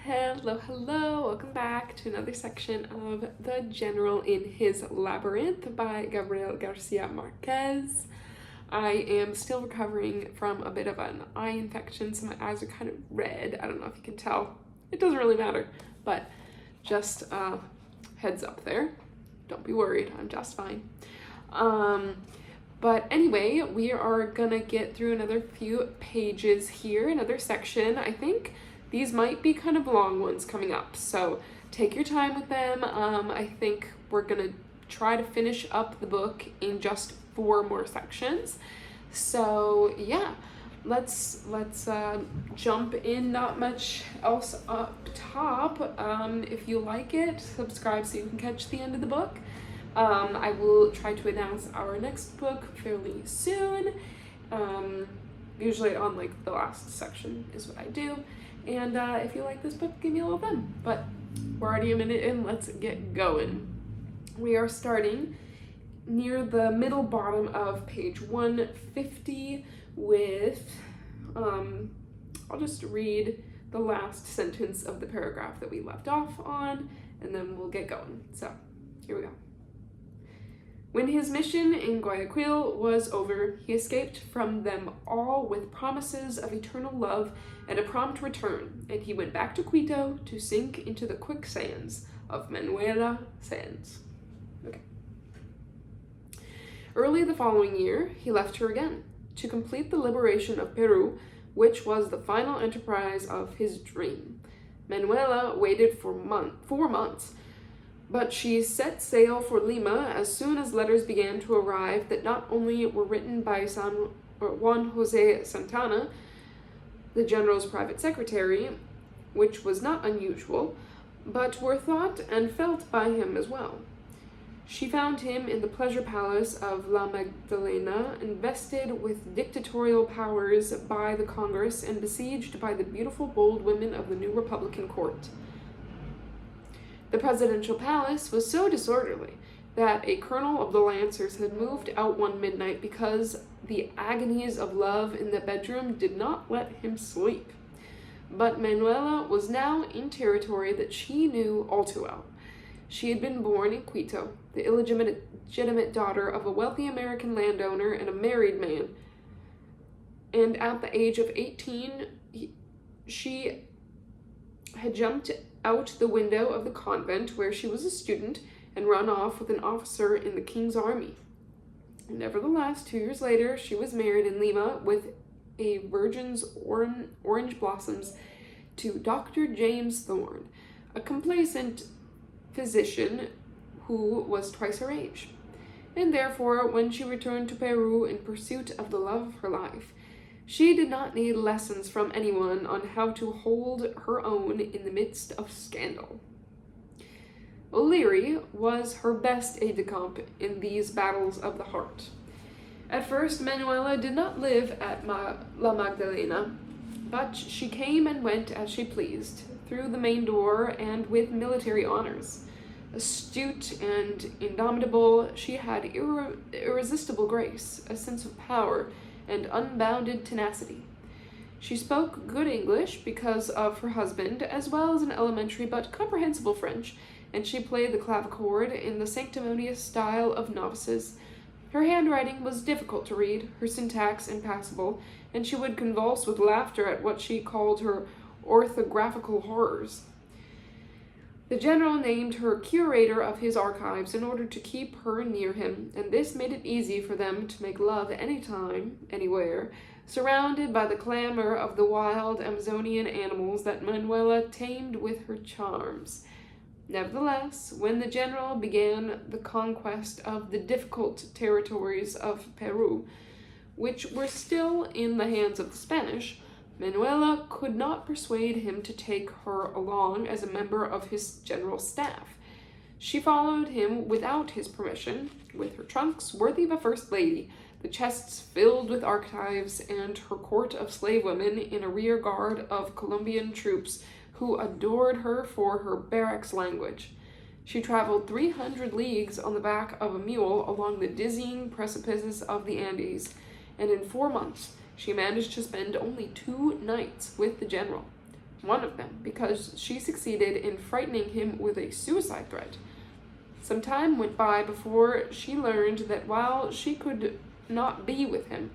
Hello, hello, welcome back to another section of The General in His Labyrinth by Gabriel Garcia Marquez. I am still recovering from a bit of an eye infection, so my eyes are kind of red. I don't know if you can tell. It doesn't really matter, but just heads up there. Don't be worried, I'm just fine. But anyway, we are gonna get through another few pages here, another section. I think these might be kind of long ones coming up, so take your time with them. I think we're gonna try to finish up the book in just 4 more sections. So yeah, let's jump in. Not much else up top. If you like it, subscribe so you can catch the end of the book. I will try to announce our next book fairly soon. Usually on like the last section is what I do. And if you like this book, give me a little thumb. But we're already a minute in, let's get going. We are starting near the middle bottom of page 150 with, I'll just read the last sentence of the paragraph that we left off on, and then we'll get going. So, here we go. When his mission in Guayaquil was over, he escaped from them all with promises of eternal love and a prompt return, and he went back to Quito to sink into the quicksands of Manuela Sands. Okay. Early the following year, he left her again to complete the liberation of Peru, which was the final enterprise of his dream. Manuela waited for 4 months, but she set sail for Lima as soon as letters began to arrive that not only were written by Juan Jose Santana, the general's private secretary, which was not unusual, but were thought and felt by him as well. She found him in the pleasure palace of La Magdalena, invested with dictatorial powers by the Congress and besieged by the beautiful, bold women of the new Republican court. The presidential palace was so disorderly that a colonel of the Lancers had moved out one midnight because the agonies of love in the bedroom did not let him sleep. But Manuela was now in territory that she knew all too well. She had been born in Quito, the illegitimate daughter of a wealthy American landowner and a married man, and at the age of 18, she had jumped out the window of the convent where she was a student and run off with an officer in the king's army. Nevertheless, 2 years later, she was married in Lima with a virgin's orange blossoms to Dr. James Thorne, a complacent physician who was twice her age. And therefore, when she returned to Peru in pursuit of the love of her life, she did not need lessons from anyone on how to hold her own in the midst of scandal. O'Leary was her best aide-de-camp in these battles of the heart. At first, Manuela did not live at La Magdalena, but she came and went as she pleased, through the main door and with military honors. Astute and indomitable, she had irresistible grace, a sense of power, and unbounded tenacity. She spoke good English because of her husband, as well as an elementary but comprehensible French, and she played the clavichord in the sanctimonious style of novices. Her handwriting was difficult to read, her syntax impassable, and she would convulse with laughter at what she called her orthographical horrors. The general named her curator of his archives in order to keep her near him, and this made it easy for them to make love anytime, anywhere, surrounded by the clamor of the wild Amazonian animals that Manuela tamed with her charms. Nevertheless, when the general began the conquest of the difficult territories of Peru, which were still in the hands of the Spanish, Manuela could not persuade him to take her along as a member of his general staff. She followed him without his permission, with her trunks worthy of a first lady, the chests filled with archives, and her court of slave women in a rear guard of Colombian troops who adored her for her barracks language. She traveled 300 leagues on the back of a mule along the dizzying precipices of the Andes, and in 4 months she managed to spend only 2 nights with the general. one of them, because she succeeded in frightening him with a suicide threat. Some time went by before she learned that while she could not be with him,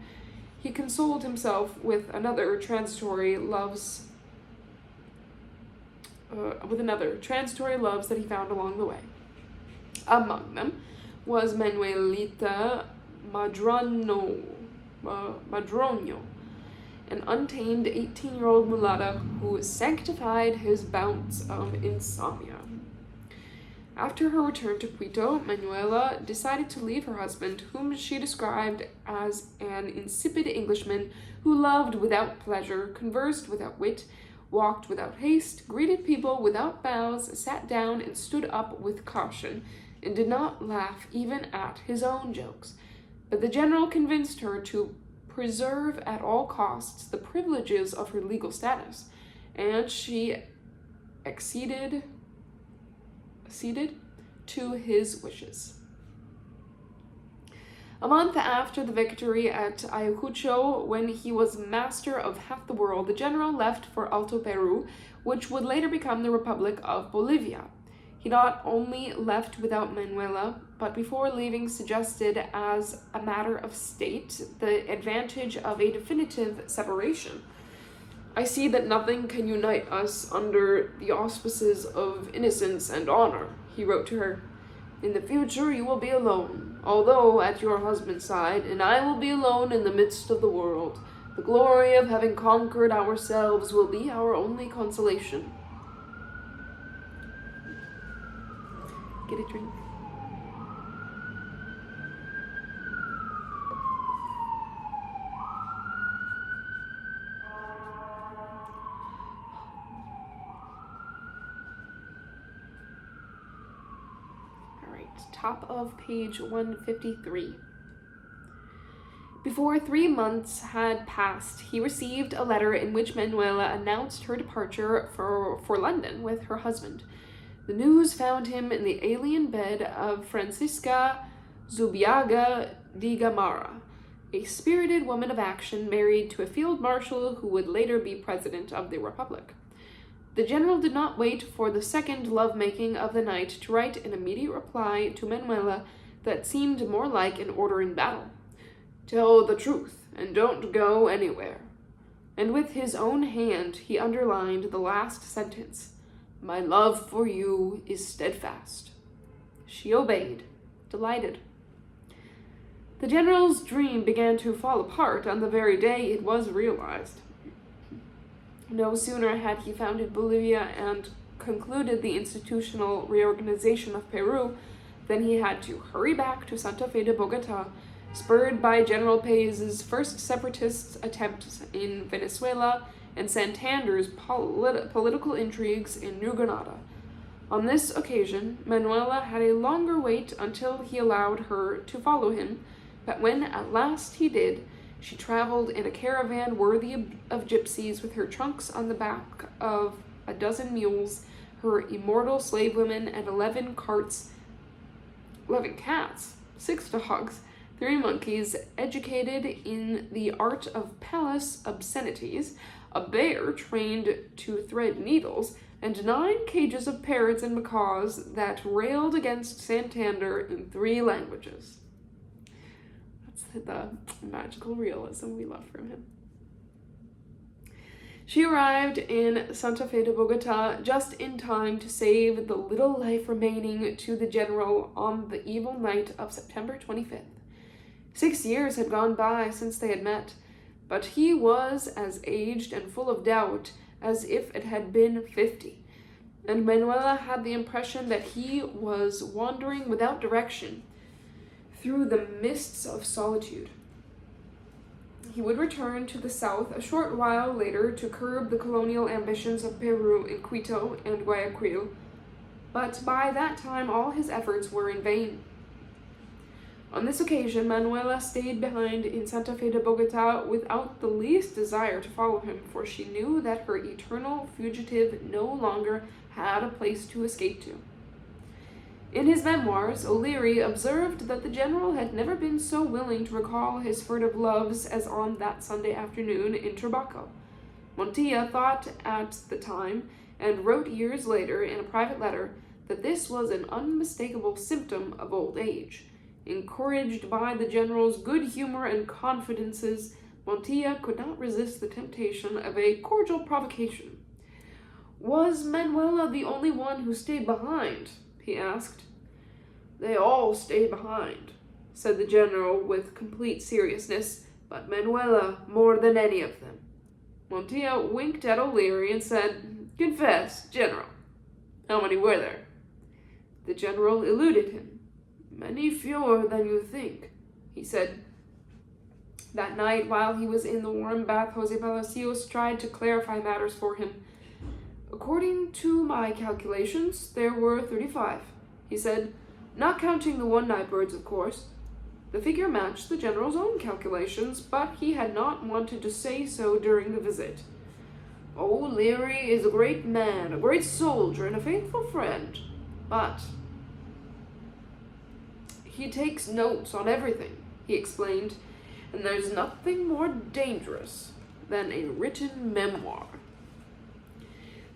he consoled himself with another transitory loves that he found along the way. Among them was Manuelita Madroño, an untamed 18-year-old mulatta who sanctified his bouts of insomnia. After her return to Quito, Manuela decided to leave her husband, whom she described as an insipid Englishman who loved without pleasure, conversed without wit, walked without haste, greeted people without bows, sat down and stood up with caution, and did not laugh even at his own jokes. But the general convinced her to preserve at all costs the privileges of her legal status, and she acceded to his wishes. A month after the victory at Ayacucho, when he was master of half the world, the general left for Alto Peru, which would later become the Republic of Bolivia. He not only left without Manuela, but before leaving suggested as a matter of state the advantage of a definitive separation. I see that nothing can unite us under the auspices of innocence and honor, he wrote to her. In the future you will be alone, although at your husband's side, and I will be alone in the midst of the world. The glory of having conquered ourselves will be our only consolation. Get a drink. Top of page 153. Before 3 months had passed, he received a letter in which Manuela announced her departure for London with her husband. The news found him in the alien bed of Francisca Zubiaga de Gamarra, a spirited woman of action married to a field marshal who would later be president of the Republic. The general did not wait for the second lovemaking of the night to write an immediate reply to Manuela that seemed more like an order in battle. Tell the truth, and don't go anywhere. And with his own hand he underlined the last sentence. My love for you is steadfast. She obeyed, delighted. The general's dream began to fall apart on the very day it was realized. No sooner had he founded Bolivia and concluded the institutional reorganization of Peru than he had to hurry back to Santa Fe de Bogota, spurred by General Paez's first separatist attempts in Venezuela and Santander's political intrigues in New Granada. On this occasion, Manuela had a longer wait until he allowed her to follow him, but when at last he did, she traveled in a caravan worthy of gypsies with her trunks on the back of a dozen mules, her immortal slave women, and 11 cats, 6 dogs, 3 monkeys, educated in the art of palace obscenities, a bear trained to thread needles, and 9 cages of parrots and macaws that railed against Santander in 3 languages. The magical realism we love from him. She arrived in Santa Fe de Bogota just in time to save the little life remaining to the general on the evil night of September 25th. 6 years had gone by since they had met, but he was as aged and full of doubt as if it had been 50, and Manuela had the impression that he was wandering without direction through the mists of solitude. He would return to the south a short while later to curb the colonial ambitions of Peru in Quito and Guayaquil, but by that time all his efforts were in vain. On this occasion, Manuela stayed behind in Santa Fe de Bogota without the least desire to follow him, for she knew that her eternal fugitive no longer had a place to escape to. In his memoirs, O'Leary observed that the general had never been so willing to recall his furtive loves as on that Sunday afternoon in Turbaco. Montilla thought at the time, and wrote years later in a private letter, that this was an unmistakable symptom of old age. Encouraged by the general's good humor and confidences, Montilla could not resist the temptation of a cordial provocation. "Was Manuela the only one who stayed behind?" he asked. "They all stayed behind," said the general with complete seriousness, "but Manuela more than any of them." Montilla winked at O'Leary and said, "Confess, General, how many were there?" The general eluded him. "Many fewer than you think," he said. That night, while he was in the warm bath, Jose Palacios tried to clarify matters for him. "According to my calculations, there were 35, he said, "not counting the one-night birds, of course." The figure matched the general's own calculations, but he had not wanted to say so during the visit. "O'Leary is a great man, a great soldier, and a faithful friend, but he takes notes on everything," he explained, "and there's nothing more dangerous than a written memoir."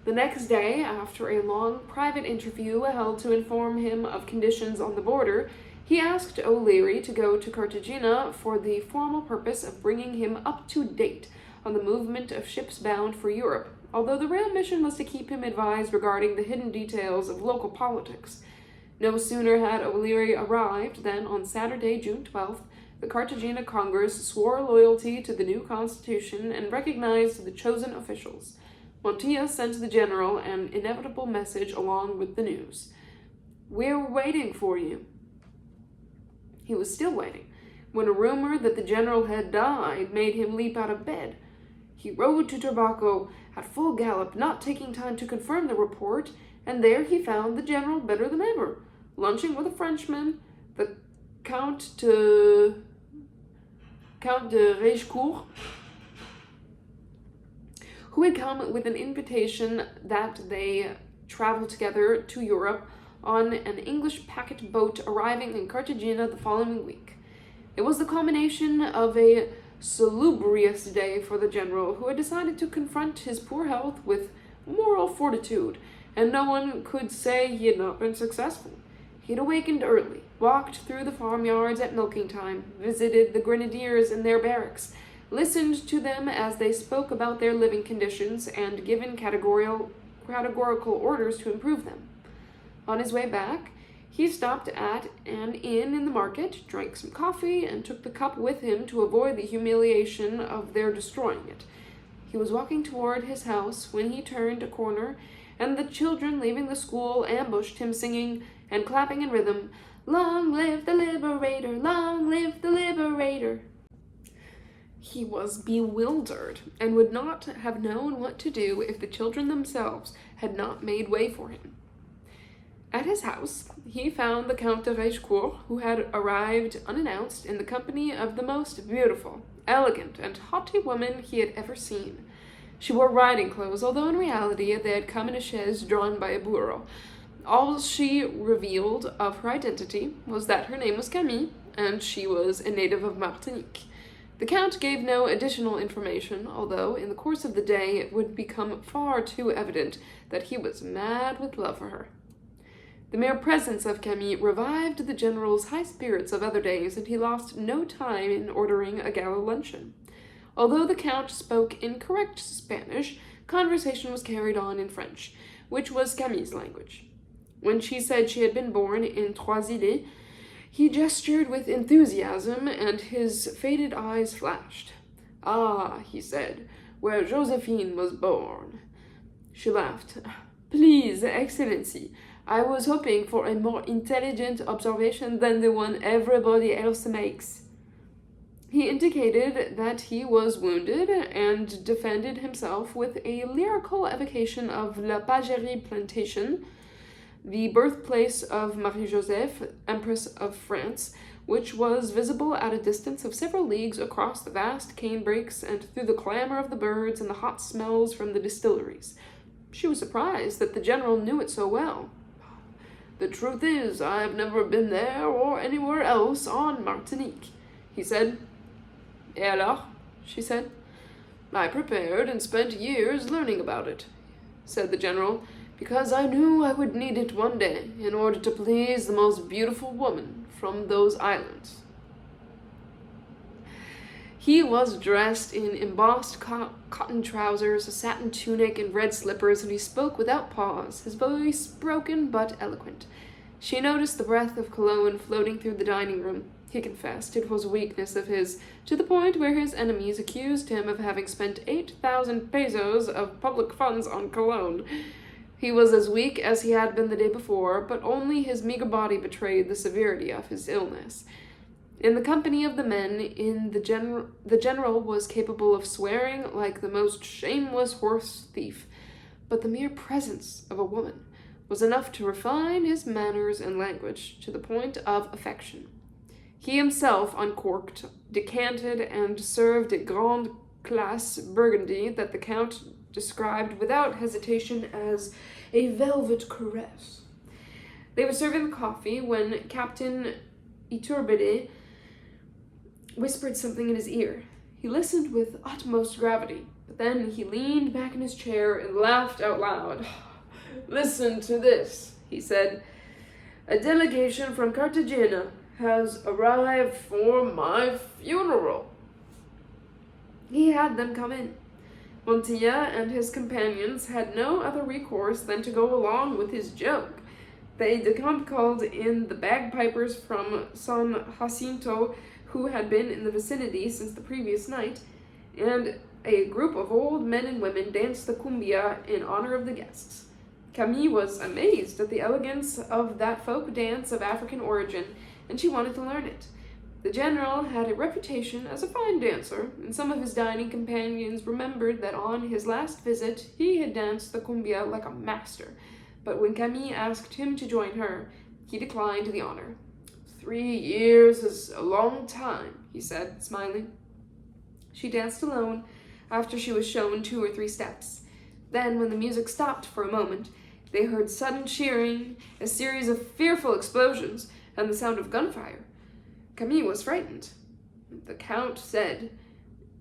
The next day, after a long private interview held to inform him of conditions on the border, he asked O'Leary to go to Cartagena for the formal purpose of bringing him up to date on the movement of ships bound for Europe, although the real mission was to keep him advised regarding the hidden details of local politics. No sooner had O'Leary arrived than on Saturday, June 12th, the Cartagena Congress swore loyalty to the new constitution and recognized the chosen officials. Montilla sent the general an inevitable message along with the news. "We're waiting for you." He was still waiting, when a rumor that the general had died made him leap out of bed. He rode to Turbaco at full gallop, not taking time to confirm the report, and there he found the general better than ever, lunching with a Frenchman, the Count de Reichecourt, who had come with an invitation that they travel together to Europe on an English packet boat arriving in Cartagena the following week. It was the culmination of a salubrious day for the general, who had decided to confront his poor health with moral fortitude, and no one could say he had not been successful. He had awakened early, walked through the farmyards at milking time, visited the grenadiers in their barracks, listened to them as they spoke about their living conditions, and given categorical orders to improve them. On his way back, he stopped at an inn in the market, drank some coffee, and took the cup with him to avoid the humiliation of their destroying it. He was walking toward his house when he turned a corner, and the children leaving the school ambushed him, singing and clapping in rhythm, "Long live the Liberator! Long live the Liberator!" He was bewildered, and would not have known what to do if the children themselves had not made way for him. At his house, he found the Count de Reichecourt, who had arrived unannounced in the company of the most beautiful, elegant, and haughty woman he had ever seen. She wore riding clothes, although in reality they had come in a chaise drawn by a burro. All she revealed of her identity was that her name was Camille, and she was a native of Martinique. The Count gave no additional information, although in the course of the day it would become far too evident that he was mad with love for her. The mere presence of Camille revived the general's high spirits of other days, and he lost no time in ordering a gala luncheon. Although the Count spoke incorrect Spanish, conversation was carried on in French, which was Camille's language. When she said she had been born in Trois-Îles, he gestured with enthusiasm, and his faded eyes flashed. "Ah," he said, "where Josephine was born." She laughed. "Please, Excellency, I was hoping for a more intelligent observation than the one everybody else makes." He indicated that he was wounded, and defended himself with a lyrical evocation of La Pagerie plantation, the birthplace of Marie-Joseph, Empress of France, which was visible at a distance of several leagues across the vast cane brakes and through the clamor of the birds and the hot smells from the distilleries. She was surprised that the general knew it so well. "The truth is, I have never been there or anywhere else on Martinique," he said. "Et alors?" she said. I prepared and spent years learning about it," said the general, "because I knew I would need it one day in order to please the most beautiful woman from those islands." He was dressed in embossed cotton trousers, a satin tunic, and red slippers, and he spoke without pause, his voice broken but eloquent. She noticed the breath of cologne floating through the dining room. He confessed it was a weakness of his, to the point where his enemies accused him of having spent 8,000 pesos of public funds on cologne. He was as weak as he had been the day before, but only his meager body betrayed the severity of his illness. In the company of the men, the general was capable of swearing like the most shameless horse thief, but the mere presence of a woman was enough to refine his manners and language to the point of affection. He himself uncorked, decanted, and served a grande classe Burgundy that the Count described without hesitation as a velvet caress. They were serving the coffee when Captain Iturbide whispered something in his ear. He listened with utmost gravity, but then he leaned back in his chair and laughed out loud. "Listen to this," he said. "A delegation from Cartagena has arrived for my funeral." He had them come in. Montilla and his companions had no other recourse than to go along with his joke. The aide-de-camp called in the bagpipers from San Jacinto, who had been in the vicinity since the previous night, and a group of old men and women danced the cumbia in honor of the guests. Camille was amazed at the elegance of that folk dance of African origin, and she wanted to learn it. The general had a reputation as a fine dancer, and some of his dining companions remembered that on his last visit he had danced the cumbia like a master, but when Camille asked him to join her, he declined the honor. 3 years is a long time," he said, smiling. She danced alone after she was shown 2 or 3 steps. Then, when the music stopped for a moment, they heard sudden cheering, a series of fearful explosions, and the sound of gunfire. Camille was frightened. The Count said,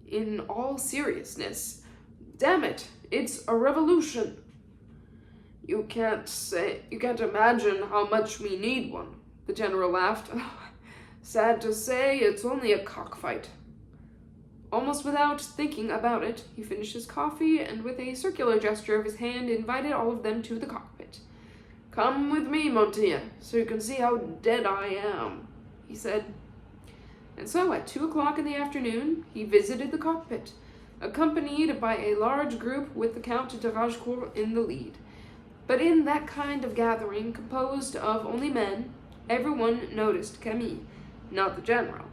in all seriousness, "Damn it, it's a revolution." You can't imagine how much we need one," the general laughed. "Sad to say, it's only a cockfight." Almost without thinking about it, he finished his coffee and with a circular gesture of his hand invited all of them to the cockpit. "Come with me, Montilla, so you can see how dead I am," he said. And so at 2 o'clock in the afternoon, he visited the cockpit, accompanied by a large group with the Count de Ragecourt in the lead. But in that kind of gathering, composed of only men, everyone noticed Camille, not the general.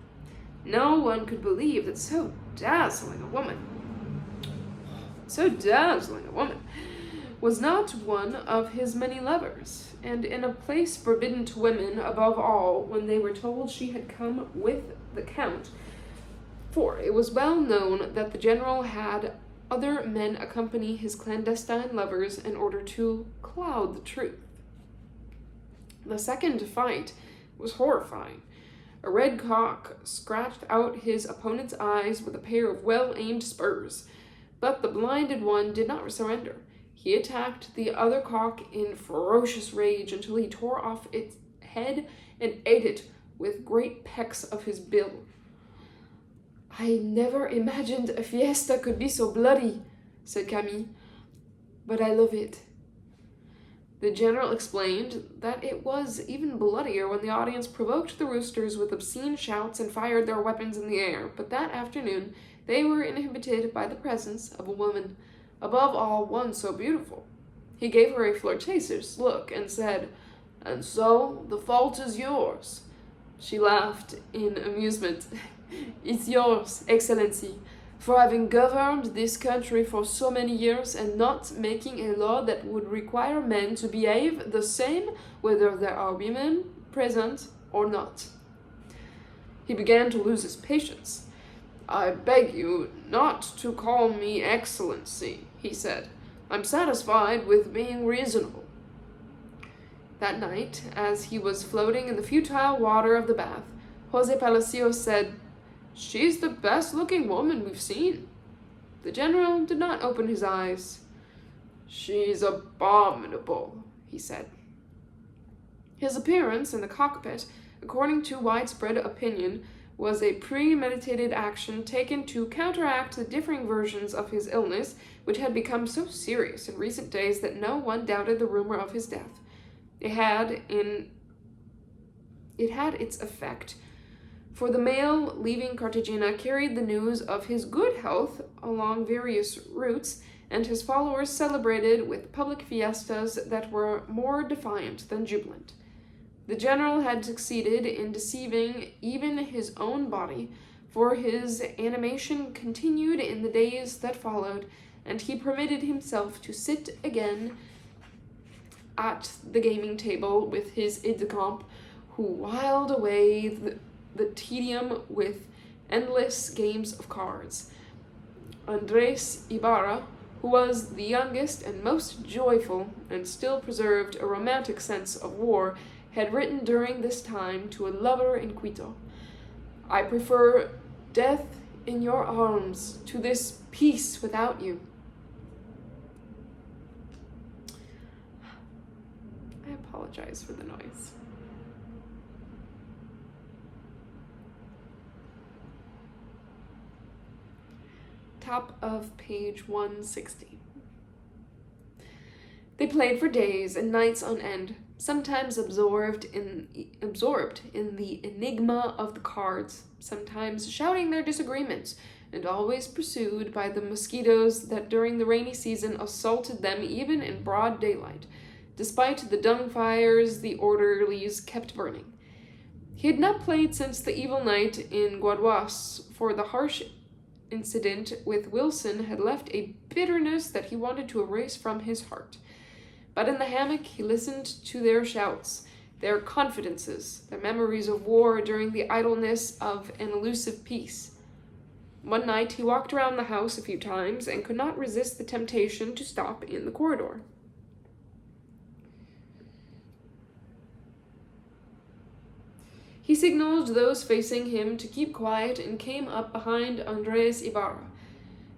No one could believe that so dazzling a woman was not one of his many lovers, and in a place forbidden to women, above all when they were told she had come with the Count, for it was well known that the general had other men accompany his clandestine lovers in order to cloud the truth. The second fight was horrifying. A red cock scratched out his opponent's eyes with a pair of well-aimed spurs, but the blinded one did not surrender. He attacked the other cock in ferocious rage until he tore off its head and ate it with great pecks of his bill. "I never imagined a fiesta could be so bloody," said Camille, "but I love it." The general explained that it was even bloodier when the audience provoked the roosters with obscene shouts and fired their weapons in the air, but that afternoon they were inhibited by the presence of a woman, above all one so beautiful. He gave her a flirtatious look and said, "And so the fault is yours." She laughed in amusement. "It's yours, Excellency, for having governed this country for so many years and not making a law that would require men to behave the same whether there are women present or not." He began to lose his patience. "I beg you not to call me Excellency," he said. "I'm satisfied with being reasonable." That night, as he was floating in the futile water of the bath, Jose Palacios said, "She's the best-looking woman we've seen." The general did not open his eyes. "She's abominable," he said. His appearance in the cockpit, according to widespread opinion, was a premeditated action taken to counteract the differing versions of his illness, which had become so serious in recent days that no one doubted the rumor of his death. It had its effect, for the mail leaving Cartagena carried the news of his good health along various routes, and his followers celebrated with public fiestas that were more defiant than jubilant. The general had succeeded in deceiving even his own body, for his animation continued in the days that followed, and he permitted himself to sit again at the gaming table with his aide-de-camp, who whiled away the tedium with endless games of cards. Andres Ibarra, who was the youngest and most joyful, and still preserved a romantic sense of war, had written during this time to a lover in Quito, "I prefer death in your arms to this peace without you." I apologize for the noise. Top of page 160. They played for days and nights on end, sometimes absorbed in the enigma of the cards, sometimes shouting their disagreements, and always pursued by the mosquitoes that during the rainy season assaulted them even in broad daylight, despite the dung fires the orderlies kept burning. He had not played since the evil night in Guaduas, for the harsh incident with Wilson had left a bitterness that he wanted to erase from his heart. But in the hammock he listened to their shouts, their confidences, their memories of war during the idleness of an elusive peace. One night he walked around the house a few times and could not resist the temptation to stop in the corridor. He signaled those facing him to keep quiet and came up behind Andres Ibarra.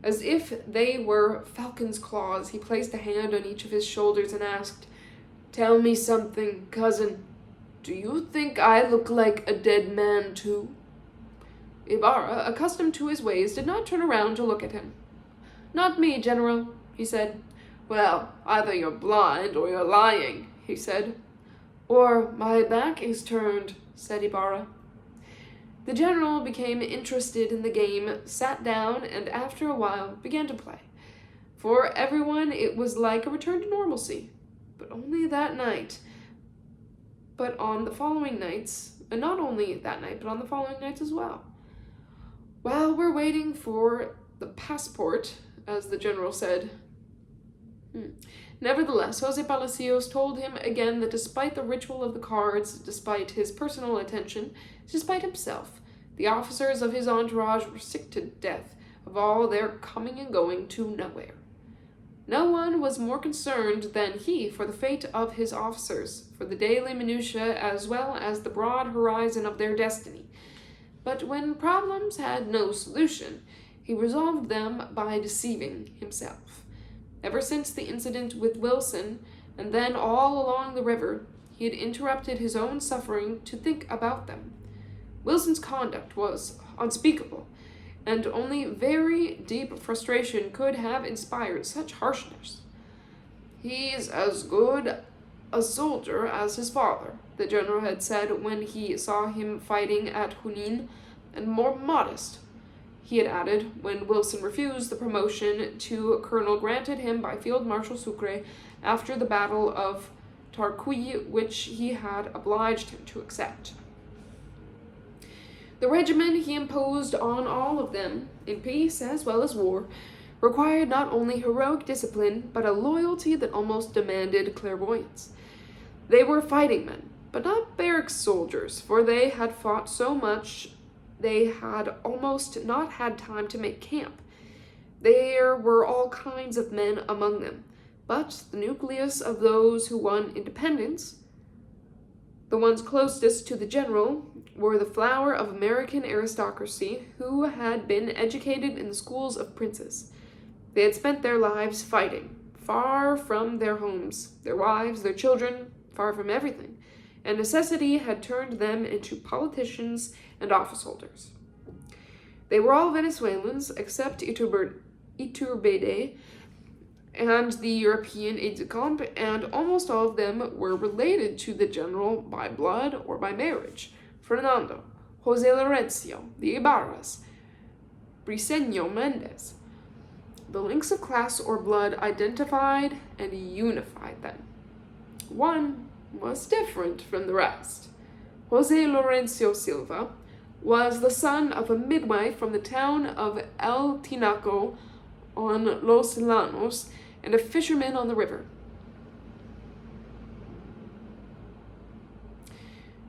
As if they were falcon's claws, he placed a hand on each of his shoulders and asked, "Tell me something, cousin. Do you think I look like a dead man too?" Ibarra, accustomed to his ways, did not turn around to look at him. "Not me, General," he said. "Well, either you're blind or you're lying," he said. "Or my back is turned," said Ibarra. The general became interested in the game, sat down, and after a while began to play. For everyone it was like a return to normalcy, but only that night. But on the following nights, and not only that night, but on the following nights as well. "While we're waiting for the passport," as the general said. Nevertheless, Jose Palacios told him again that despite the ritual of the cards, despite his personal attention, despite himself, the officers of his entourage were sick to death of all their coming and going to nowhere. No one was more concerned than he for the fate of his officers, for the daily minutiae as well as the broad horizon of their destiny. But when problems had no solution, he resolved them by deceiving himself. Ever since the incident with Wilson, and then all along the river, he had interrupted his own suffering to think about them. Wilson's conduct was unspeakable, and only very deep frustration could have inspired such harshness. "He's as good a soldier as his father," the general had said when he saw him fighting at Junin, "and more modest," he had added, when Wilson refused the promotion to colonel granted him by Field Marshal Sucre after the Battle of Tarqui, which he had obliged him to accept. The regimen he imposed on all of them, in peace as well as war, required not only heroic discipline, but a loyalty that almost demanded clairvoyance. They were fighting men, but not barracks soldiers, for they had fought so much they had almost not had time to make camp. There were all kinds of men among them, but the nucleus of those who won independence, the ones closest to the general, were the flower of American aristocracy who had been educated in the schools of princes. They had spent their lives fighting, far from their homes, their wives, their children, far from everything, and necessity had turned them into politicians and office holders. They were all Venezuelans except Iturbide and the European aide-de-camp, and almost all of them were related to the general by blood or by marriage. Fernando, Jose Lorenzo, the Ibarras, Briceño Mendez. The links of class or blood identified and unified them. One was different from the rest. Jose Lorenzo Silva was the son of a midwife from the town of El Tinaco on Los Llanos and a fisherman on the river.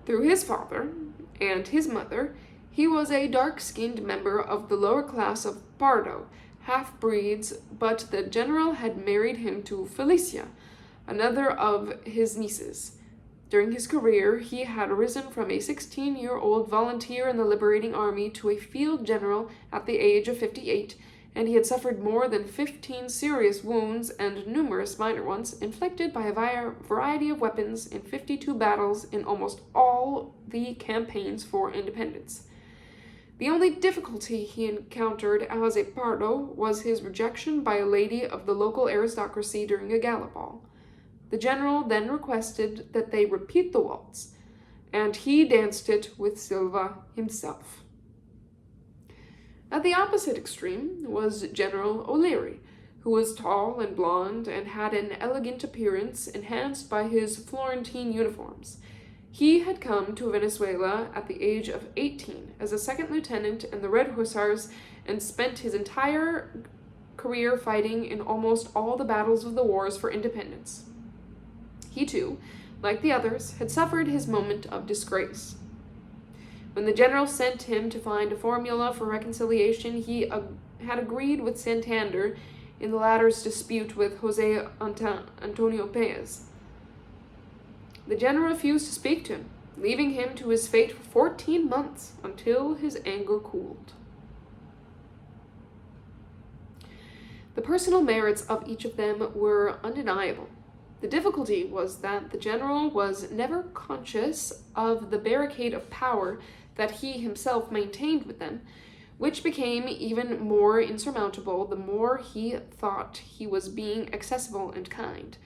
Through his father and his mother, he was a dark-skinned member of the lower class of Pardo, half-breeds, but the general had married him to Felicia, another of his nieces. During his career, he had risen from a 16-year-old volunteer in the liberating army to a field general at the age of 58, and he had suffered more than 15 serious wounds and numerous minor ones, inflicted by a variety of weapons in 52 battles in almost all the campaigns for independence. The only difficulty he encountered as a Pardo was his rejection by a lady of the local aristocracy during a gala ball. The general then requested that they repeat the waltz, and he danced it with Silva himself. At the opposite extreme was General O'Leary, who was tall and blond and had an elegant appearance enhanced by his Florentine uniforms. He had come to Venezuela at the age of 18 as a second lieutenant in the Red Hussars and spent his entire career fighting in almost all the battles of the wars for independence. He too, like the others, had suffered his moment of disgrace. When the general sent him to find a formula for reconciliation, he had agreed with Santander in the latter's dispute with Jose Antonio Paez. The general refused to speak to him, leaving him to his fate for 14 months until his anger cooled. The personal merits of each of them were undeniable. The difficulty was that the general was never conscious of the barricade of power that he himself maintained with them, which became even more insurmountable the more he thought he was being accessible and kind.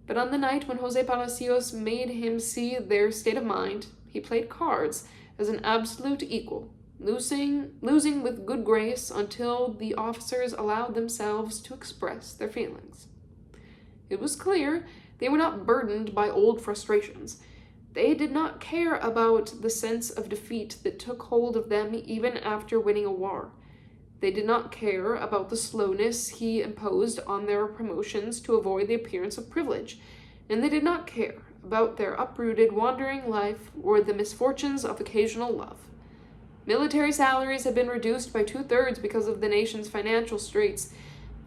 But on the night when Jose Palacios made him see their state of mind, he played cards as an absolute equal, losing with good grace until the officers allowed themselves to express their feelings. It was clear they were not burdened by old frustrations. They did not care about the sense of defeat that took hold of them even after winning a war. They did not care about the slowness he imposed on their promotions to avoid the appearance of privilege, and they did not care about their uprooted, wandering life or the misfortunes of occasional love. Military salaries had been reduced by 2/3 because of the nation's financial straits,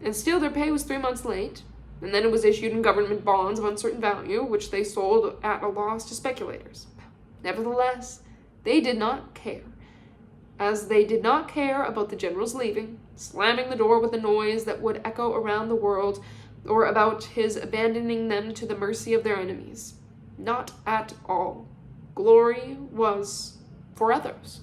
and still their pay was 3 months late, and then it was issued in government bonds of uncertain value, which they sold at a loss to speculators. Nevertheless, they did not care. As they did not care about the general's leaving, slamming the door with a noise that would echo around the world, or about his abandoning them to the mercy of their enemies. Not at all. Glory was for others.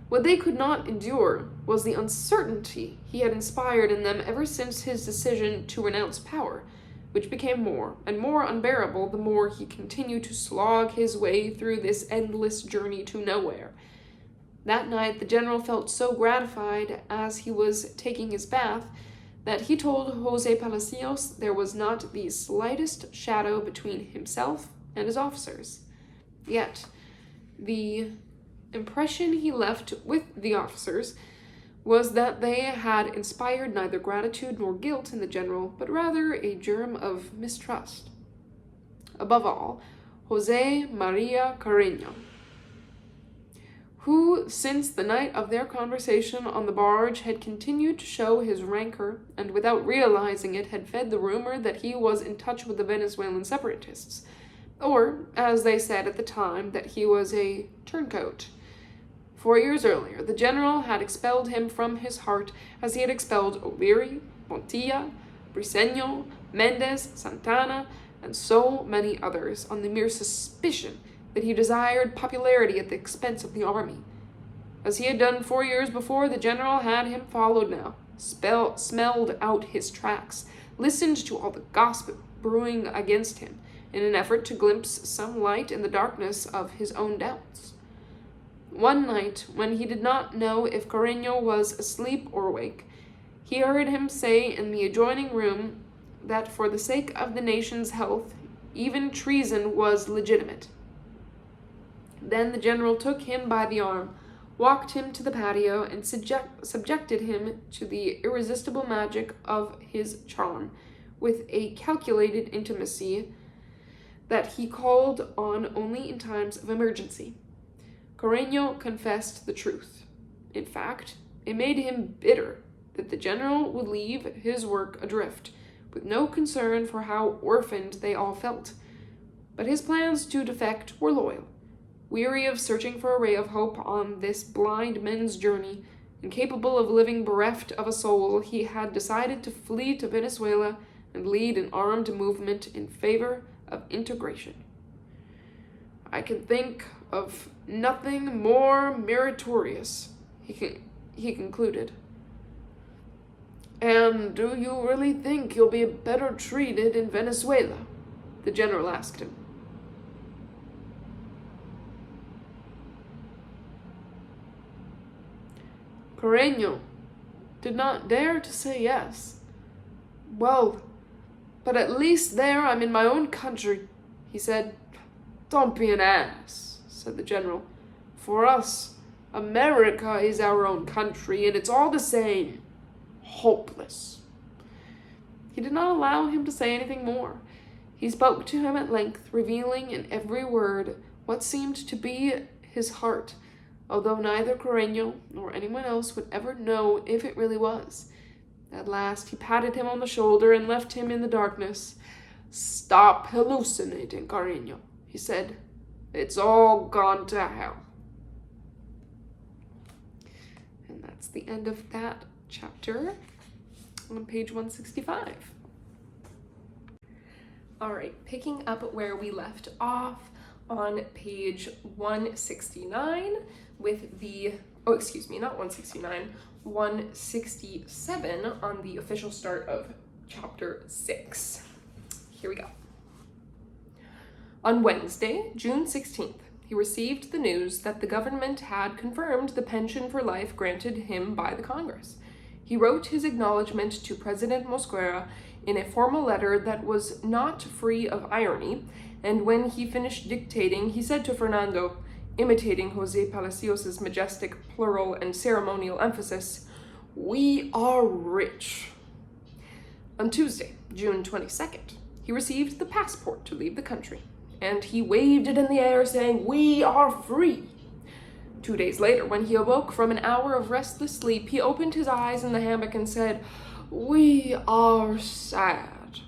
What they could not endure was the uncertainty he had inspired in them ever since his decision to renounce power, which became more and more unbearable the more he continued to slog his way through this endless journey to nowhere. That night the general felt so gratified as he was taking his bath that he told Jose Palacios there was not the slightest shadow between himself and his officers. Yet, the impression he left with the officers was that they had inspired neither gratitude nor guilt in the general, but rather a germ of mistrust. Above all, Jose Maria Carreño, who, since the night of their conversation on the barge, had continued to show his rancor, and without realizing it had fed the rumor that he was in touch with the Venezuelan separatists, or, as they said at the time, that he was a turncoat. 4 years earlier, the general had expelled him from his heart as he had expelled O'Leary, Montilla, Briceño, Mendez, Santana, and so many others on the mere suspicion that he desired popularity at the expense of the army. As he had done 4 years before, the general had him followed now, smelled out his tracks, listened to all the gossip brewing against him, in an effort to glimpse some light in the darkness of his own doubts. One night, when he did not know if Carreño was asleep or awake, he heard him say in the adjoining room that for the sake of the nation's health, even treason was legitimate. Then the general took him by the arm, walked him to the patio, and subjected him to the irresistible magic of his charm, with a calculated intimacy that he called on only in times of emergency. Carreño confessed the truth. In fact, it made him bitter that the general would leave his work adrift, with no concern for how orphaned they all felt. But his plans to defect were loyal. Weary of searching for a ray of hope on this blind men's journey, incapable of living bereft of a soul, he had decided to flee to Venezuela and lead an armed movement in favor of integration. I can think of nothing more meritorious, he concluded. And do you really think you'll be better treated in Venezuela? The general asked him. Carreño did not dare to say yes. Well, but at least there I'm in my own country, he said. Don't be an ass, said the general. For us, America is our own country, and it's all the same. Hopeless. He did not allow him to say anything more. He spoke to him at length, revealing in every word what seemed to be his heart, although neither Carreño nor anyone else would ever know if it really was. At last he patted him on the shoulder and left him in the darkness. Stop hallucinating, Carreño, he said. It's all gone to hell. And that's the end of that chapter on page 165. All right, picking up where we left off on page 169 with the, not 169, 167 on the official start of chapter 6. Here we go. On Wednesday, June 16th, he received the news that the government had confirmed the pension for life granted him by the Congress. He wrote his acknowledgement to President Mosquera in a formal letter that was not free of irony, and when he finished dictating, he said to Fernando, imitating José Palacios's majestic plural and ceremonial emphasis, "We are rich." On Tuesday, June 22nd, he received the passport to leave the country, and he waved it in the air, saying, "We are free." 2 days later, when he awoke from an hour of restless sleep, he opened his eyes in the hammock and said, "We are sad."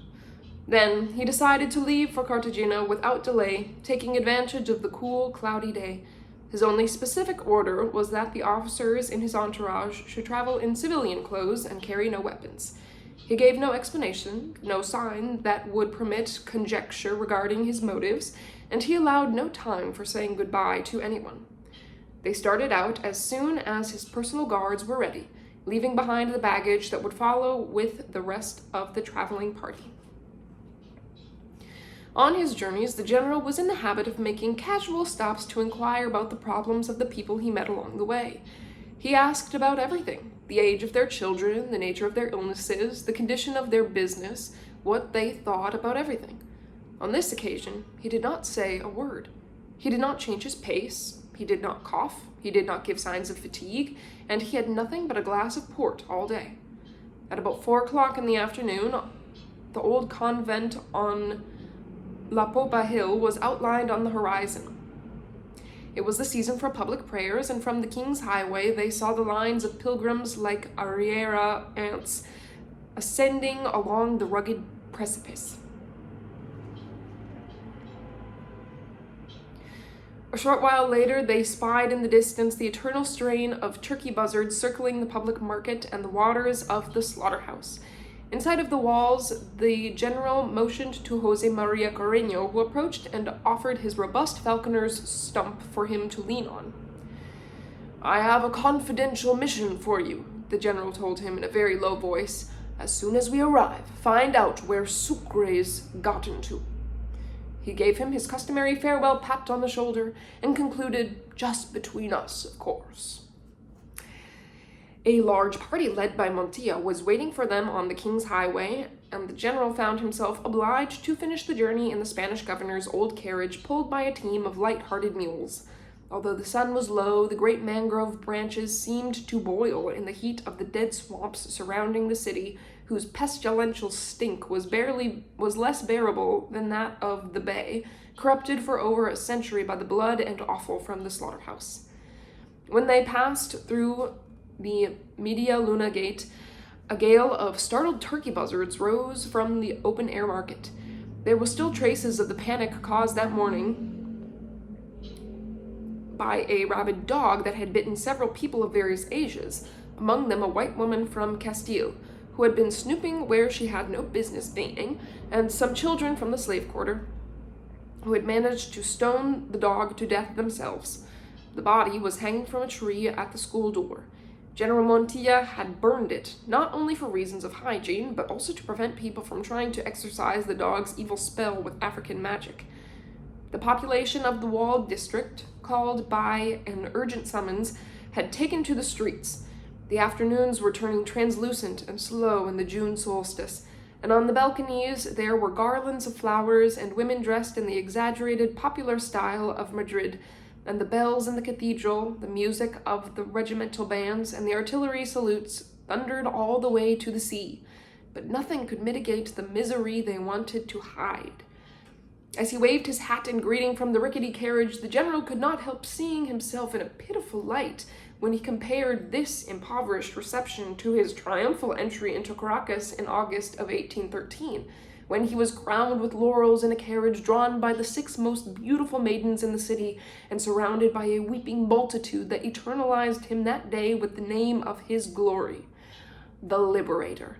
Then he decided to leave for Cartagena without delay, taking advantage of the cool, cloudy day. His only specific order was that the officers in his entourage should travel in civilian clothes and carry no weapons. He gave no explanation, no sign that would permit conjecture regarding his motives, and he allowed no time for saying goodbye to anyone. They started out as soon as his personal guards were ready, leaving behind the baggage that would follow with the rest of the traveling party. On his journeys, the general was in the habit of making casual stops to inquire about the problems of the people he met along the way. He asked about everything: the age of their children, the nature of their illnesses, the condition of their business, what they thought about everything. On this occasion, he did not say a word. He did not change his pace, he did not cough, he did not give signs of fatigue, and he had nothing but a glass of port all day. At about 4 o'clock in the afternoon, the old convent on La Popa Hill was outlined on the horizon. It was the season for public prayers, and from the King's Highway they saw the lines of pilgrims like Arriera ants ascending along the rugged precipice. A short while later, they spied in the distance the eternal strain of turkey buzzards circling the public market and the waters of the slaughterhouse. Inside of the walls, the general motioned to Jose Maria Carreño, who approached and offered his robust falconer's stump for him to lean on. "I have a confidential mission for you," the general told him in a very low voice. "As soon as we arrive, find out where Sucre's got into." He gave him his customary farewell pat on the shoulder and concluded, "Just between us, of course." A large party led by Montilla was waiting for them on the King's Highway, and the general found himself obliged to finish the journey in the Spanish governor's old carriage pulled by a team of light-hearted mules. Although the sun was low, the great mangrove branches seemed to boil in the heat of the dead swamps surrounding the city, whose pestilential stink was less bearable than that of the bay, corrupted for over a century by the blood and offal from the slaughterhouse. When they passed through the Media Luna Gate, a gale of startled turkey buzzards rose from the open-air market. There were still traces of the panic caused that morning by a rabid dog that had bitten several people of various ages, among them a white woman from Castile, who had been snooping where she had no business being, and some children from the slave quarter, who had managed to stone the dog to death themselves. The body was hanging from a tree at the school door. General Montilla had burned it, not only for reasons of hygiene, but also to prevent people from trying to exorcise the dog's evil spell with African magic. The population of the walled district, called by an urgent summons, had taken to the streets. The afternoons were turning translucent and slow in the June solstice, and on the balconies there were garlands of flowers and women dressed in the exaggerated popular style of Madrid, and the bells in the cathedral, the music of the regimental bands, and the artillery salutes thundered all the way to the sea, but nothing could mitigate the misery they wanted to hide. As he waved his hat in greeting from the rickety carriage, the general could not help seeing himself in a pitiful light when he compared this impoverished reception to his triumphal entry into Caracas in August of 1813, when he was crowned with laurels in a carriage drawn by the 6 most beautiful maidens in the city and surrounded by a weeping multitude that eternalized him that day with the name of his glory, the Liberator.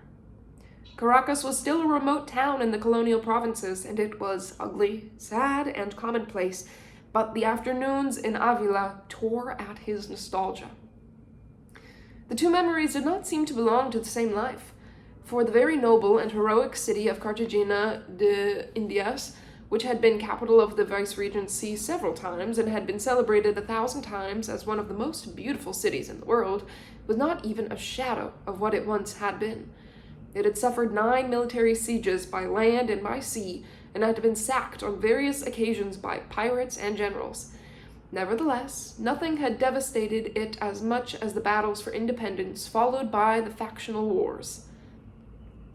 Caracas was still a remote town in the colonial provinces, and it was ugly, sad, and commonplace, but the afternoons in Avila tore at his nostalgia. The two memories did not seem to belong to the same life, for the very noble and heroic city of Cartagena de Indias, which had been capital of the viceregency several times and had been celebrated 1,000 times as one of the most beautiful cities in the world, was not even a shadow of what it once had been. It had suffered 9 military sieges by land and by sea, and had been sacked on various occasions by pirates and generals. Nevertheless, nothing had devastated it as much as the battles for independence, followed by the factional wars.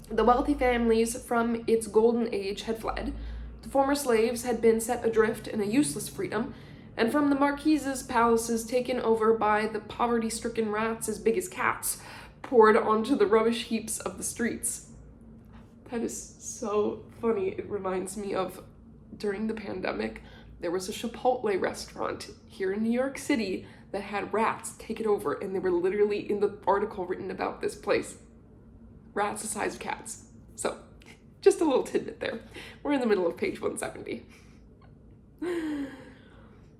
The wealthy families from its golden age had fled, the former slaves had been set adrift in a useless freedom, and from the marquises' palaces taken over by the poverty-stricken rats as big as cats, poured onto the rubbish heaps of the streets. That is so funny. It reminds me of during the pandemic, there was a Chipotle restaurant here in New York City that had rats take it over, and they were literally in the article written about this place. Rats the size of cats. So, just a little tidbit there. We're in the middle of page 170.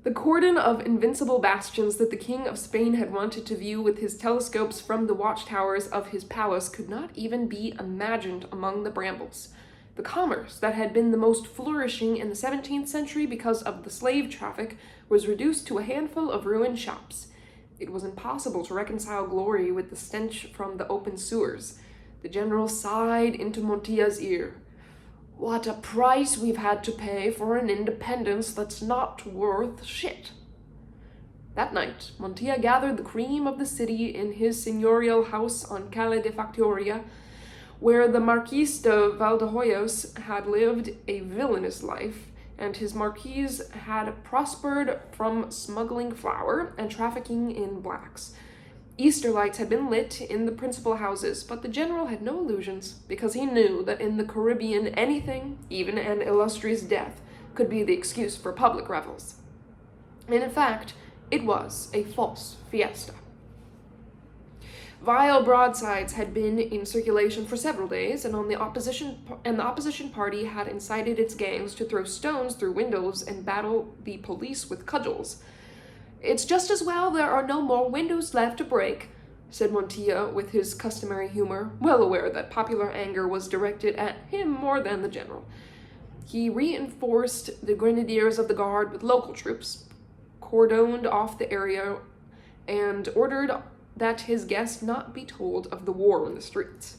The cordon of invincible bastions that the King of Spain had wanted to view with his telescopes from the watchtowers of his palace could not even be imagined among the brambles. The commerce that had been the most flourishing in the 17th century because of the slave traffic was reduced to a handful of ruined shops. It was impossible to reconcile glory with the stench from the open sewers. The general sighed into Montilla's ear. "What a price we've had to pay for an independence that's not worth shit." That night, Montilla gathered the cream of the city in his seigneurial house on Calle de Factoria, where the Marquis de Valdehoyos had lived a villainous life, and his marquise had prospered from smuggling flour and trafficking in blacks. Easter lights had been lit in the principal houses, but the general had no illusions, because he knew that in the Caribbean anything, even an illustrious death, could be the excuse for public revels. And in fact, it was a false fiesta. Vile broadsides had been in circulation for several days, and the opposition party had incited its gangs to throw stones through windows and battle the police with cudgels. "It's just as well there are no more windows left to break," said Montilla with his customary humor, well aware that popular anger was directed at him more than the general. He reinforced the grenadiers of the guard with local troops, cordoned off the area, and ordered that his guests not be told of the war in the streets.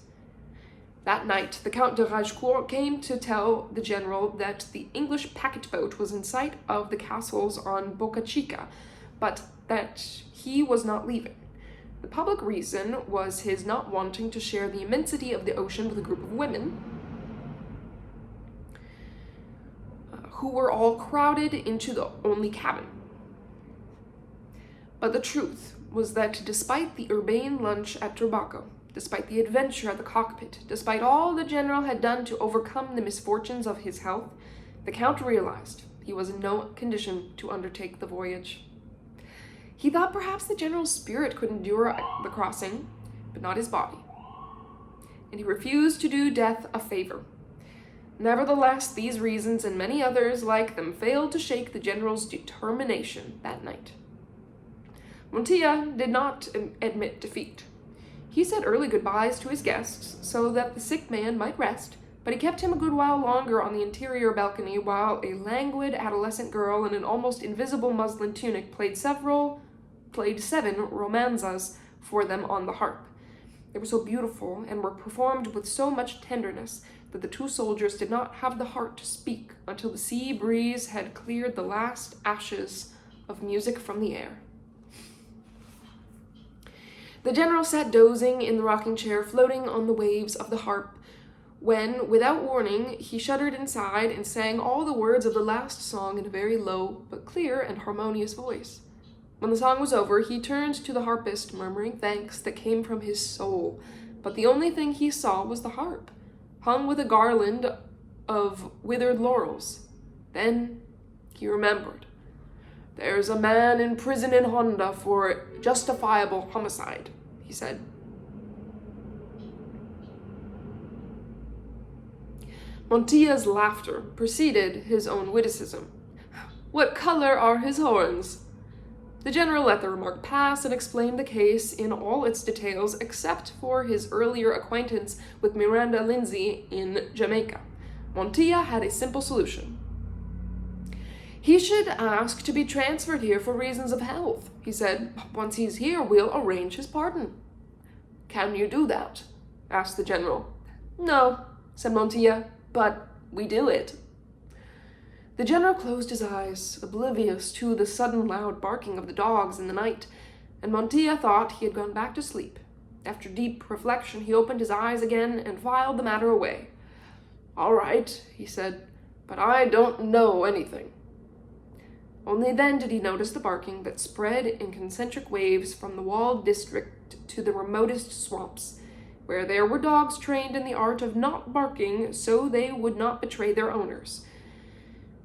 That night, the Count de Ragecourt came to tell the general that the English packet boat was in sight of the castles on Boca Chica, but that he was not leaving. The public reason was his not wanting to share the immensity of the ocean with a group of women who were all crowded into the only cabin. But the truth was that despite the urbane lunch at Turbaco, despite the adventure at the cockpit, despite all the general had done to overcome the misfortunes of his health, the Count realized he was in no condition to undertake the voyage. He thought perhaps the general's spirit could endure the crossing, but not his body, and he refused to do death a favor. Nevertheless, these reasons and many others like them failed to shake the general's determination that night. Montilla did not admit defeat. He said early goodbyes to his guests so that the sick man might rest, but he kept him a good while longer on the interior balcony while a languid adolescent girl in an almost invisible muslin tunic played 7 romanzas for them on the harp. They were so beautiful and were performed with so much tenderness that the two soldiers did not have the heart to speak until the sea breeze had cleared the last ashes of music from the air. The general sat dozing in the rocking chair, floating on the waves of the harp, when, without warning, he shuddered inside and sang all the words of the last song in a very low but clear and harmonious voice. When the song was over, he turned to the harpist, murmuring thanks that came from his soul, but the only thing he saw was the harp, hung with a garland of withered laurels. Then he remembered. "There's a man in prison in Honda for justifiable homicide," he said. Montilla's laughter preceded his own witticism. "What color are his horns?" The general let the remark pass and explained the case in all its details except for his earlier acquaintance with Miranda Lindsay in Jamaica. Montilla had a simple solution. "He should ask to be transferred here for reasons of health," he said. "Once he's here, we'll arrange his pardon." "Can you do that?" asked the general. "No," said Montilla, "but we do it." The general closed his eyes, oblivious to the sudden loud barking of the dogs in the night, and Montilla thought he had gone back to sleep. After deep reflection, he opened his eyes again and filed the matter away. "All right," he said, "but I don't know anything." Only then did he notice the barking that spread in concentric waves from the walled district to the remotest swamps, where there were dogs trained in the art of not barking so they would not betray their owners.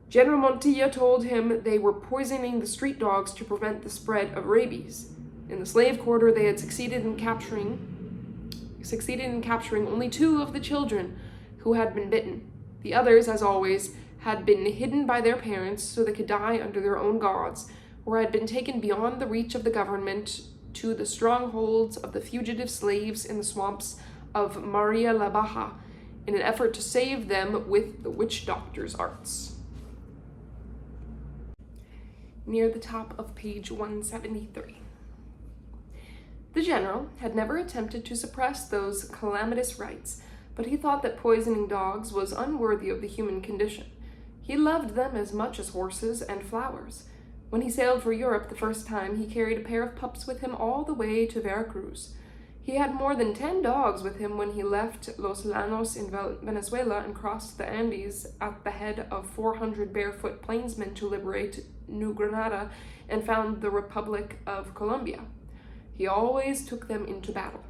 General Montilla told him they were poisoning the street dogs to prevent the spread of rabies. In the slave quarter, they had succeeded in capturing only 2 of the children who had been bitten. The others, as always, had been hidden by their parents so they could die under their own gods, or had been taken beyond the reach of the government to the strongholds of the fugitive slaves in the swamps of Maurier la Baja in an effort to save them with the witch doctor's arts. Near the top of page 173. The general had never attempted to suppress those calamitous rites, but he thought that poisoning dogs was unworthy of the human condition. He loved them as much as horses and flowers. When he sailed for Europe the first time, he carried a pair of pups with him all the way to Veracruz. He had more than 10 dogs with him when he left Los Llanos in Venezuela and crossed the Andes at the head of 400 barefoot plainsmen to liberate New Granada and found the Republic of Colombia. He always took them into battle.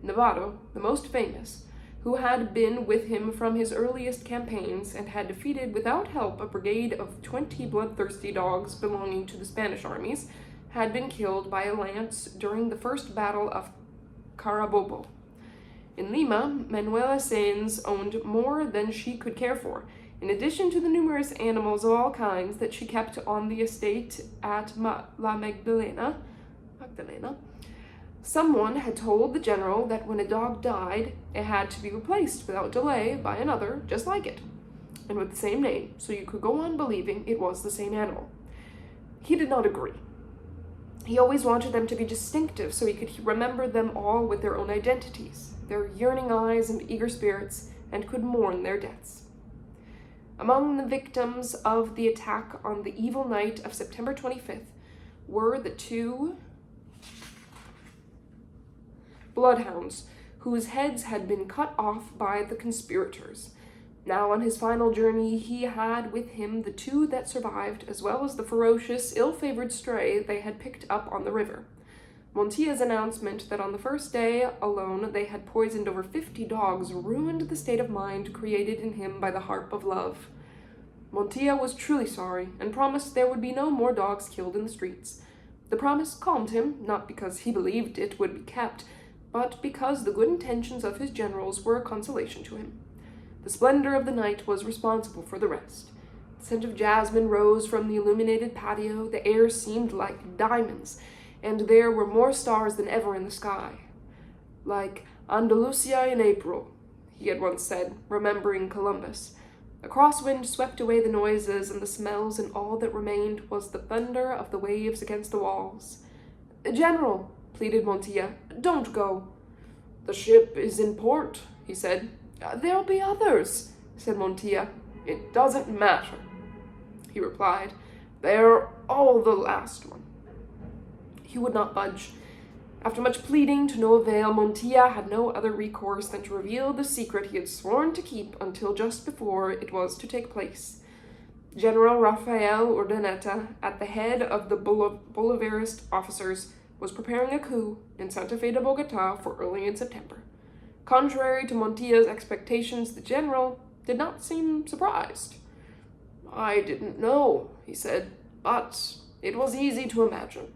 Navarro, the most famous, who had been with him from his earliest campaigns and had defeated without help a brigade of 20 bloodthirsty dogs belonging to the Spanish armies, had been killed by a lance during the first battle of Carabobo. In Lima, Manuela Sáenz owned more than she could care for, in addition to the numerous animals of all kinds that she kept on the estate at La Magdalena. Someone had told the general that when a dog died, it had to be replaced without delay by another just like it, and with the same name, so you could go on believing it was the same animal. He did not agree. He always wanted them to be distinctive so he could remember them all with their own identities, their yearning eyes and eager spirits, and could mourn their deaths. Among the victims of the attack on the evil night of September 25th were the 2 bloodhounds whose heads had been cut off by the conspirators. Now on his final journey he had with him the 2 that survived, as well as the ferocious, ill-favored stray they had picked up on the river. Montilla's announcement that on the first day alone they had poisoned over 50 dogs ruined the state of mind created in him by the harp of love. Montilla was truly sorry, and promised there would be no more dogs killed in the streets. The promise calmed him, not because he believed it would be kept, but because the good intentions of his generals were a consolation to him. The splendor of the night was responsible for the rest. The scent of jasmine rose from the illuminated patio, the air seemed like diamonds, and there were more stars than ever in the sky. Like Andalusia in April, he had once said, remembering Columbus. A crosswind swept away the noises and the smells, and all that remained was the thunder of the waves against the walls. "General," pleaded Montilla, "don't go." "The ship is in port," he said. "There'll be others," said Montilla. "It doesn't matter," he replied. "They're all the last one." He would not budge. After much pleading to no avail, Montilla had no other recourse than to reveal the secret he had sworn to keep until just before it was to take place. General Rafael Urdaneta, at the head of the Bolivarist officers, was preparing a coup in Santa Fe de Bogota for early in September. Contrary to Montilla's expectations, the general did not seem surprised. "I didn't know," he said, "but it was easy to imagine."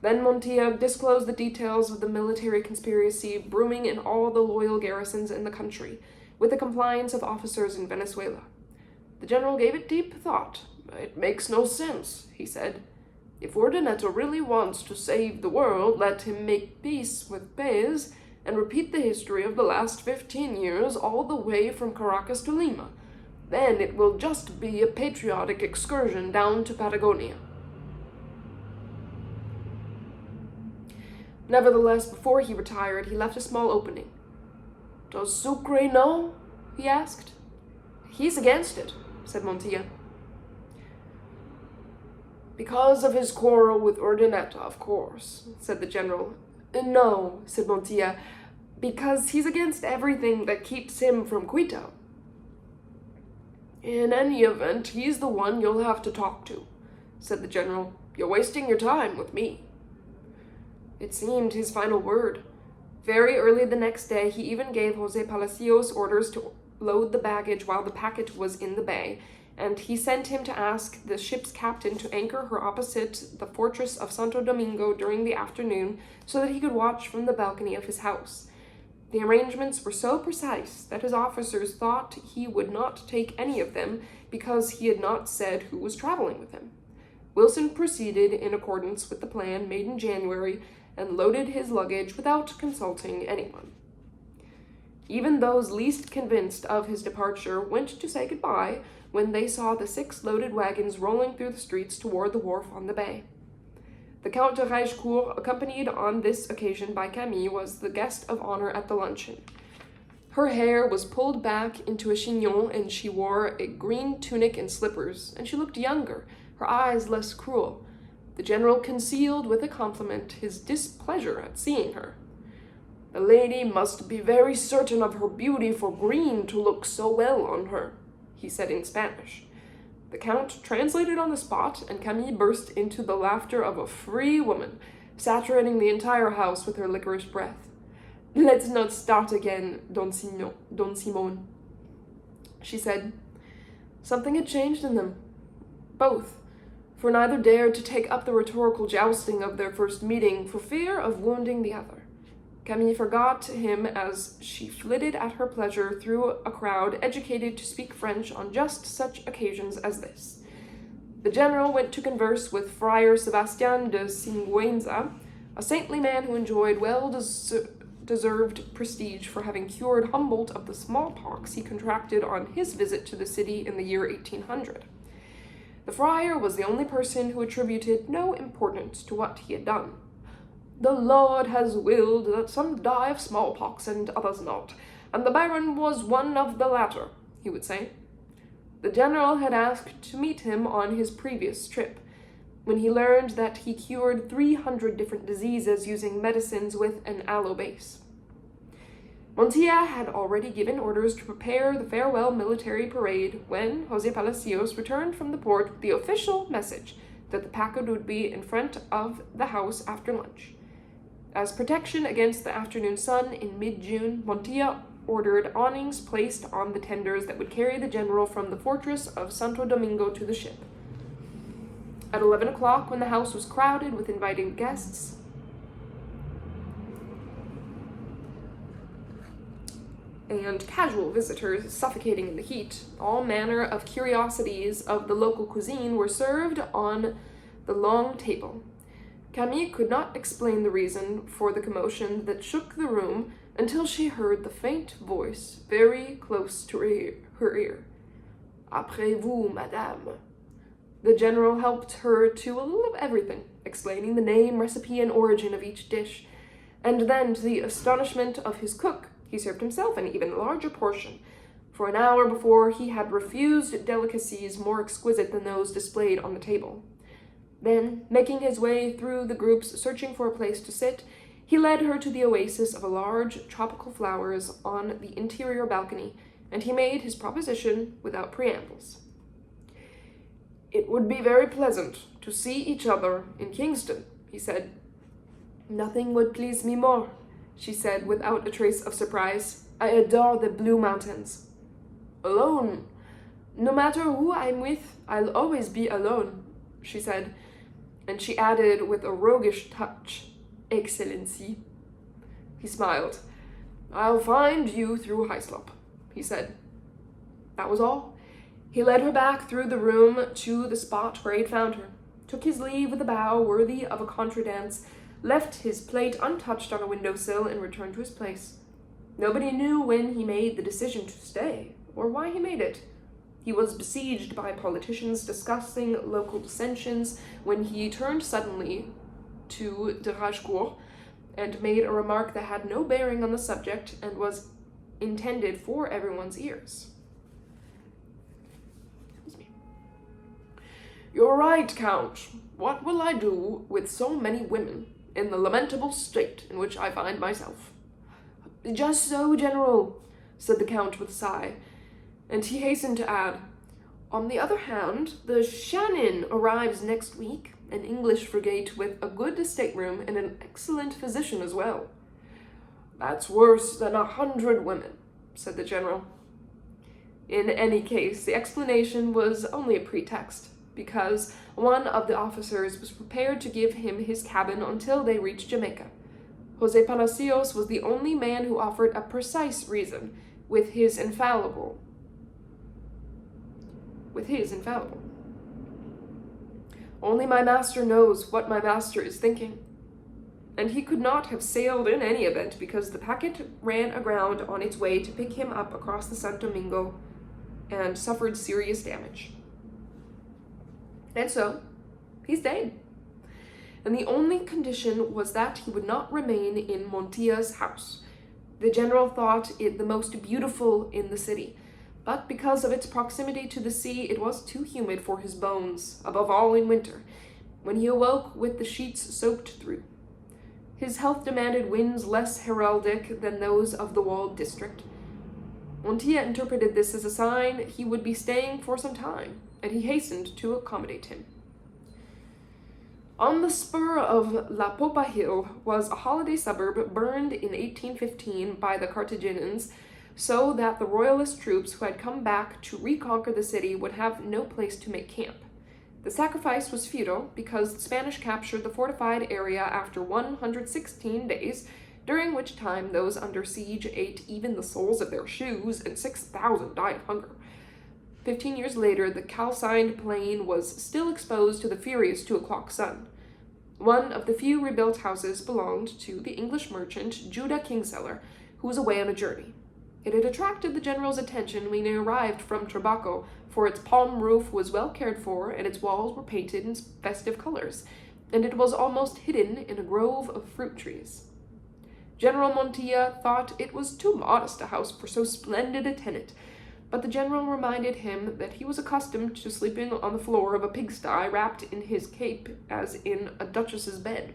Then Montilla disclosed the details of the military conspiracy brewing in all the loyal garrisons in the country, with the compliance of officers in Venezuela. The general gave it deep thought. "It makes no sense," he said. "If Urdaneta really wants to save the world, let him make peace with Páez and repeat the history of the last 15 years all the way from Caracas to Lima. Then it will just be a patriotic excursion down to Patagonia." Nevertheless, before he retired, he left a small opening. "Does Sucre know?" he asked. "He's against it," said Montilla. "Because of his quarrel with Urdaneta, of course," said the general. "No," said Montilla, "because he's against everything that keeps him from Quito." "In any event, he's the one you'll have to talk to," said the general. "You're wasting your time with me." It seemed his final word. Very early the next day, he even gave José Palacios orders to load the baggage while the packet was in the bay, and he sent him to ask the ship's captain to anchor her opposite the fortress of Santo Domingo during the afternoon so that he could watch from the balcony of his house. The arrangements were so precise that his officers thought he would not take any of them because he had not said who was traveling with him. Wilson proceeded in accordance with the plan made in January and loaded his luggage without consulting anyone. Even those least convinced of his departure went to say goodbye when they saw the 6 loaded wagons rolling through the streets toward the wharf on the bay. The Count de Raigecourt, accompanied on this occasion by Camille, was the guest of honor at the luncheon. Her hair was pulled back into a chignon, and she wore a green tunic and slippers, and she looked younger, her eyes less cruel. The general concealed with a compliment his displeasure at seeing her. "The lady must be very certain of her beauty for green to look so well on her," he said in Spanish. The count translated on the spot, and Camille burst into the laughter of a free woman, saturating the entire house with her licorice breath. Let's not start again, Don Simon, she said. Something had changed in them, both, for neither dared to take up the rhetorical jousting of their first meeting for fear of wounding the other. Camille forgot him as she flitted at her pleasure through a crowd educated to speak French on just such occasions as this. The general went to converse with Friar Sebastian de Singüenza, a saintly man who enjoyed well-deserved prestige for having cured Humboldt of the smallpox he contracted on his visit to the city in the year 1800. The friar was the only person who attributed no importance to what he had done. The Lord has willed that some die of smallpox and others not, and the Baron was one of the latter, he would say. The general had asked to meet him on his previous trip, when he learned that he cured 300 different diseases using medicines with an aloe base. Montilla had already given orders to prepare the farewell military parade when José Palacios returned from the port with the official message that the packard would be in front of the house after lunch. As protection against the afternoon sun in mid-June, Montilla ordered awnings placed on the tenders that would carry the general from the fortress of Santo Domingo to the ship. At 11 o'clock, when the house was crowded with invited guests, and casual visitors suffocating in the heat, all manner of curiosities of the local cuisine were served on the long table. Camille could not explain the reason for the commotion that shook the room until she heard the faint voice very close to her ear. Après vous, madame. The general helped her to a little of everything, explaining the name, recipe, and origin of each dish, and then, to the astonishment of his cook, he served himself an even larger portion, for an hour before he had refused delicacies more exquisite than those displayed on the table. Then, making his way through the groups searching for a place to sit, he led her to the oasis of a large tropical flowers on the interior balcony, and he made his proposition without preambles. It would be very pleasant to see each other in Kingston, he said. Nothing would please me more, she said without a trace of surprise. I adore the Blue Mountains. Alone? No matter who I'm with, I'll always be alone, she said, and she added with a roguish touch, Excellency. He smiled. I'll find you through Hyslop, he said. That was all. He led her back through the room to the spot where he had found her, took his leave with a bow worthy of a contradance, left his plate untouched on a windowsill, and returned to his place. Nobody knew when he made the decision to stay, or why he made it. He was besieged by politicians discussing local dissensions when he turned suddenly to de Ragecourt and made a remark that had no bearing on the subject and was intended for everyone's ears. You're right, Count. What will I do with so many women in the lamentable state in which I find myself? Just so, General, said the Count with a sigh, and he hastened to add, on the other hand, the Shannon arrives next week, an English frigate with a good stateroom and an excellent physician as well. That's worse than 100 women, said the General. In any case, the explanation was only a pretext, because one of the officers was prepared to give him his cabin until they reached Jamaica. José Palacios was the only man who offered a precise reason, with his infallible. Only my master knows what my master is thinking. And he could not have sailed in any event because the packet ran aground on its way to pick him up across the Santo Domingo and suffered serious damage. And so, he stayed. And the only condition was that he would not remain in Montilla's house. The general thought it the most beautiful in the city, but because of its proximity to the sea, it was too humid for his bones, above all in winter, when he awoke with the sheets soaked through. His health demanded winds less heraldic than those of the walled district. Montilla interpreted this as a sign he would be staying for some time, and he hastened to accommodate him. On the spur of La Popa Hill was a holiday suburb burned in 1815 by the Carthaginians so that the royalist troops who had come back to reconquer the city would have no place to make camp. The sacrifice was futile because the Spanish captured the fortified area after 116 days, during which time those under siege ate even the soles of their shoes and 6,000 died of hunger. 15 years later, the calcined plain was still exposed to the furious 2 o'clock sun. One of the few rebuilt houses belonged to the English merchant Judah Kingseller, who was away on a journey. It had attracted the general's attention when he arrived from Trabaco, for its palm roof was well cared for and its walls were painted in festive colors, and it was almost hidden in a grove of fruit trees. General Montilla thought it was too modest a house for so splendid a tenant, but the general reminded him that he was accustomed to sleeping on the floor of a pigsty wrapped in his cape as in a duchess's bed.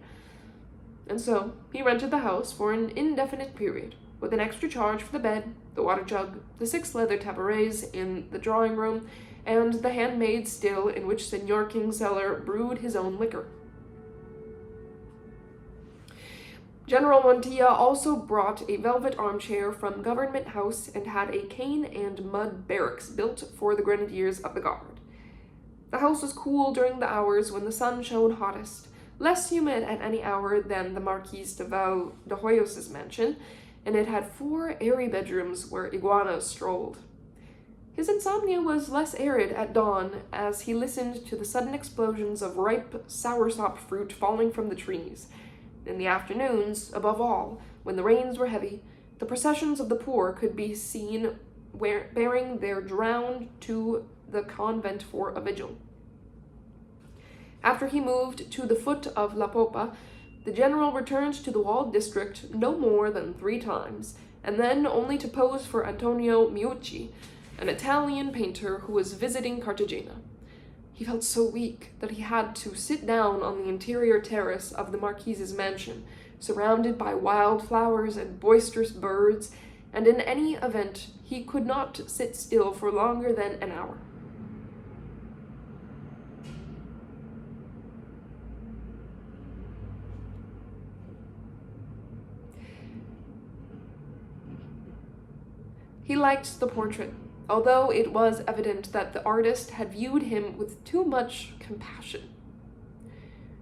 And so he rented the house for an indefinite period, with an extra charge for the bed, the water jug, the 6 leather tabourets in the drawing room, and the handmade still in which Senor Kingseller brewed his own liquor. General Montilla also brought a velvet armchair from Government House and had a cane and mud barracks built for the grenadiers of the guard. The house was cool during the hours when the sun shone hottest, less humid at any hour than the Marquis de Val de Hoyos' mansion, and it had 4 airy bedrooms where iguanas strolled. His insomnia was less arid at dawn as he listened to the sudden explosions of ripe soursop fruit falling from the trees. In the afternoons, above all, when the rains were heavy, the processions of the poor could be seen bearing their drowned to the convent for a vigil. After he moved to the foot of La Popa, the general returned to the walled district no more than 3 times, and then only to pose for Antonio Miucci, an Italian painter who was visiting Cartagena. He felt so weak that he had to sit down on the interior terrace of the Marquis's mansion, surrounded by wild flowers and boisterous birds, and in any event he could not sit still for longer than an hour. He liked the portrait, although it was evident that the artist had viewed him with too much compassion.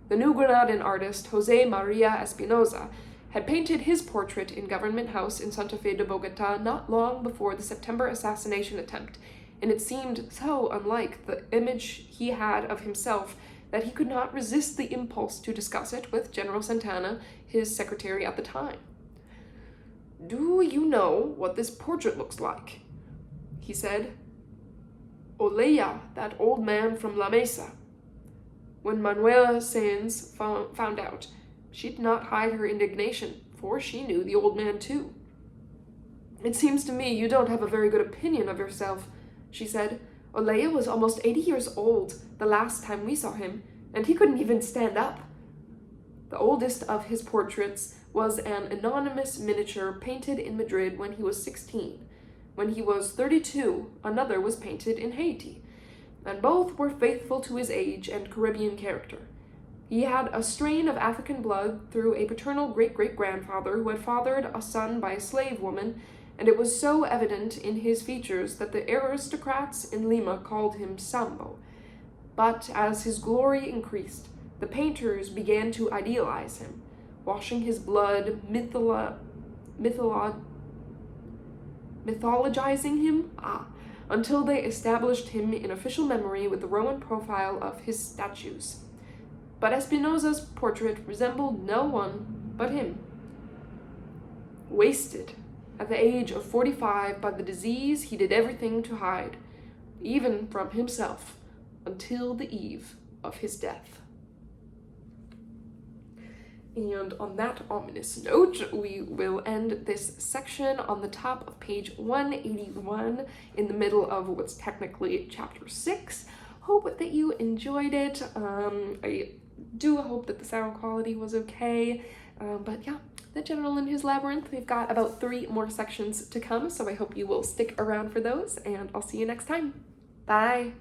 The New Granadan artist José Maria Espinosa had painted his portrait in Government House in Santa Fe de Bogota not long before the September assassination attempt, and it seemed so unlike the image he had of himself that he could not resist the impulse to discuss it with General Santana, his secretary at the time. "Do you know what this portrait looks like?" he said. "Oleya, that old man from La Mesa." When Manuela Sáenz found out, she did not hide her indignation, for she knew the old man too. "It seems to me you don't have a very good opinion of yourself," she said. "Oleya was almost 80 years old the last time we saw him, and he couldn't even stand up." The oldest of his portraits was an anonymous miniature painted in Madrid when he was 16. When he was 32, another was painted in Haiti, and both were faithful to his age and Caribbean character. He had a strain of African blood through a paternal great-great-grandfather who had fathered a son by a slave woman, and it was so evident in his features that the aristocrats in Lima called him Sambo. But as his glory increased, the painters began to idealize him, washing his blood, mythologizing him, until they established him in official memory with the Roman profile of his statues. But Espinosa's portrait resembled no one but him. Wasted at the age of 45 by the disease he did everything to hide, even from himself, until the eve of his death. And on that ominous note, we will end this section on the top of page 181 in the middle of what's technically chapter 6. Hope that you enjoyed it. I do hope that the sound quality was okay. But yeah, The General and His Labyrinth. We've got about 3 more sections to come, so I hope you will stick around for those, and I'll see you next time. Bye!